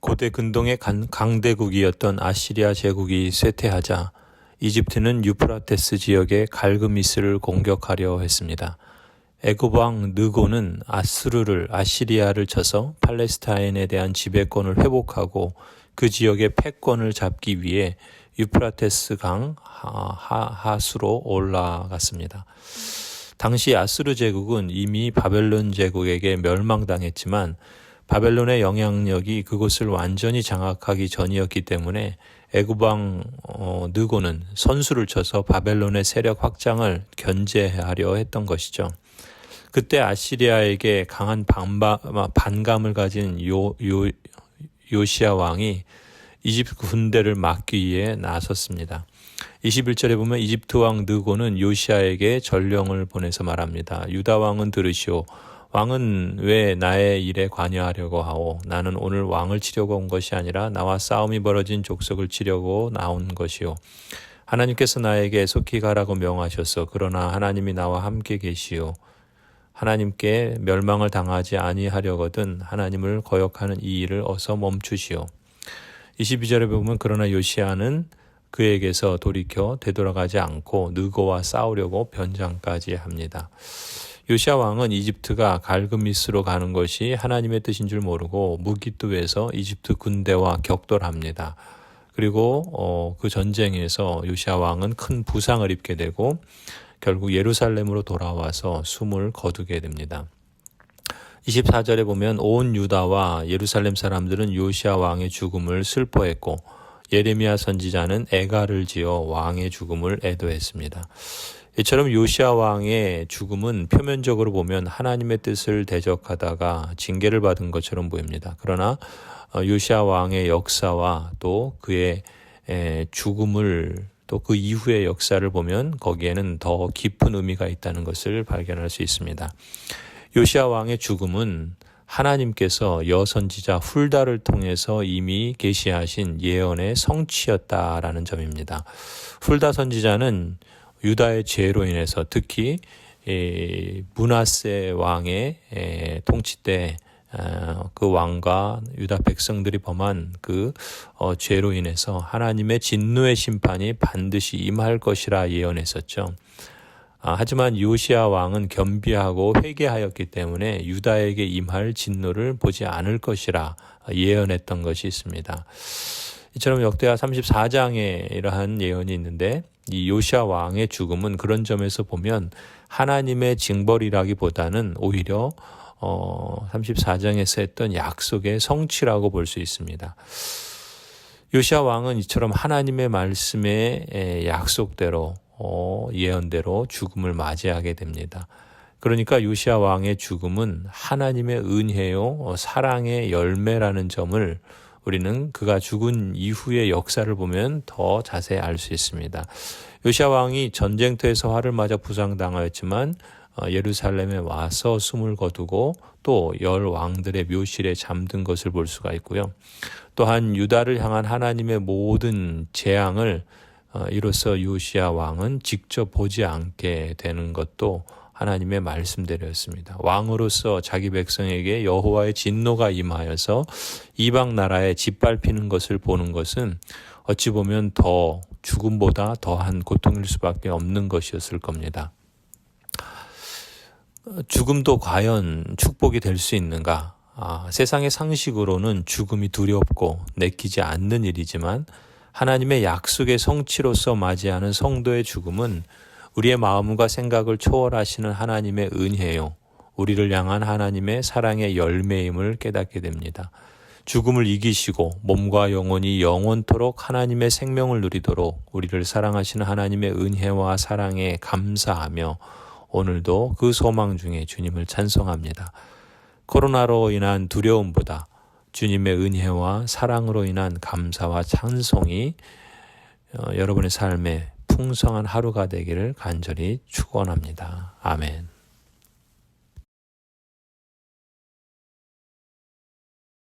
고대 근동의 강대국이었던 아시리아 제국이 쇠퇴하자 이집트는 유프라테스 지역의 갈그미스를 공격하려 했습니다. 애굽 왕 느고는 아시리아를 쳐서 팔레스타인에 대한 지배권을 회복하고 그 지역의 패권을 잡기 위해 유프라테스 강 하수로 올라갔습니다. 당시 아수르 제국은 이미 바벨론 제국에게 멸망당했지만 바벨론의 영향력이 그곳을 완전히 장악하기 전이었기 때문에 애굽 왕 느고는 선수를 쳐서 바벨론의 세력 확장을 견제하려 했던 것이죠. 그때 아시리아에게 강한 반감을 가진 요시야 왕이 이집트 군대를 막기 위해 나섰습니다. 21절에 보면 이집트 왕 느고는 요시야에게 전령을 보내서 말합니다. 유다 왕은 들으시오. 왕은 왜 나의 일에 관여하려고 하오? 나는 오늘 왕을 치려고 온 것이 아니라 나와 싸움이 벌어진 족속을 치려고 나온 것이오. 하나님께서 나에게 속히 가라고 명하셨소. 그러나 하나님이 나와 함께 계시오. 하나님께 멸망을 당하지 아니하려거든 하나님을 거역하는 이 일을 어서 멈추시오. 22절에 보면 그러나 요시야는 그에게서 돌이켜 되돌아가지 않고 느고와 싸우려고 변장까지 합니다. 요시야 왕은 이집트가 갈그미스로 가는 것이 하나님의 뜻인 줄 모르고 무기뚜에서 이집트 군대와 격돌합니다. 그리고 그 전쟁에서 요시야 왕은 큰 부상을 입게 되고 결국 예루살렘으로 돌아와서 숨을 거두게 됩니다. 24절에 보면 온 유다와 예루살렘 사람들은 요시야 왕의 죽음을 슬퍼했고 예레미야 선지자는 애가를 지어 왕의 죽음을 애도했습니다. 이처럼 요시야 왕의 죽음은 표면적으로 보면 하나님의 뜻을 대적하다가 징계를 받은 것처럼 보입니다. 그러나 요시야 왕의 역사와 또 그의 죽음을 또 그 이후의 역사를 보면 거기에는 더 깊은 의미가 있다는 것을 발견할 수 있습니다. 요시야 왕의 죽음은 하나님께서 여선지자 훌다를 통해서 이미 계시하신 예언의 성취였다라는 점입니다. 훌다 선지자는 유다의 죄로 인해서 특히 므낫세 왕의 통치 때 그 왕과 유다 백성들이 범한 그 죄로 인해서 하나님의 진노의 심판이 반드시 임할 것이라 예언했었죠. 하지만 요시야 왕은 겸비하고 회개하였기 때문에 유다에게 임할 진노를 보지 않을 것이라 예언했던 것이 있습니다. 이처럼 역대하 34장에 이러한 예언이 있는데 이 요시야 왕의 죽음은 그런 점에서 보면 하나님의 징벌이라기보다는 오히려 34장에서 했던 약속의 성취라고 볼 수 있습니다. 요시야 왕은 이처럼 하나님의 말씀의 약속대로 예언대로 죽음을 맞이하게 됩니다. 그러니까 요시야 왕의 죽음은 하나님의 은혜요 사랑의 열매라는 점을 우리는 그가 죽은 이후의 역사를 보면 더 자세히 알 수 있습니다. 요시야 왕이 전쟁터에서 활을 맞아 부상당하였지만 예루살렘에 와서 숨을 거두고 또 10왕들의 묘실에 잠든 것을 볼 수가 있고요. 또한 유다를 향한 하나님의 모든 재앙을 이로써 요시야 왕은 직접 보지 않게 되는 것도 하나님의 말씀대로였습니다. 왕으로서 자기 백성에게 여호와의 진노가 임하여서 이방 나라에 짓밟히는 것을 보는 것은 어찌 보면 더 죽음보다 더한 고통일 수밖에 없는 것이었을 겁니다. 죽음도 과연 축복이 될 수 있는가? 세상의 상식으로는 죽음이 두렵고 내키지 않는 일이지만 하나님의 약속의 성취로서 맞이하는 성도의 죽음은 우리의 마음과 생각을 초월하시는 하나님의 은혜요. 우리를 향한 하나님의 사랑의 열매임을 깨닫게 됩니다. 죽음을 이기시고 몸과 영혼이 영원토록 하나님의 생명을 누리도록 우리를 사랑하시는 하나님의 은혜와 사랑에 감사하며 오늘도 그 소망 중에 주님을 찬송합니다. 코로나로 인한 두려움보다 주님의 은혜와 사랑으로 인한 감사와 찬송이 여러분의 삶에 풍성한 하루가 되기를 간절히 축원합니다. 아멘.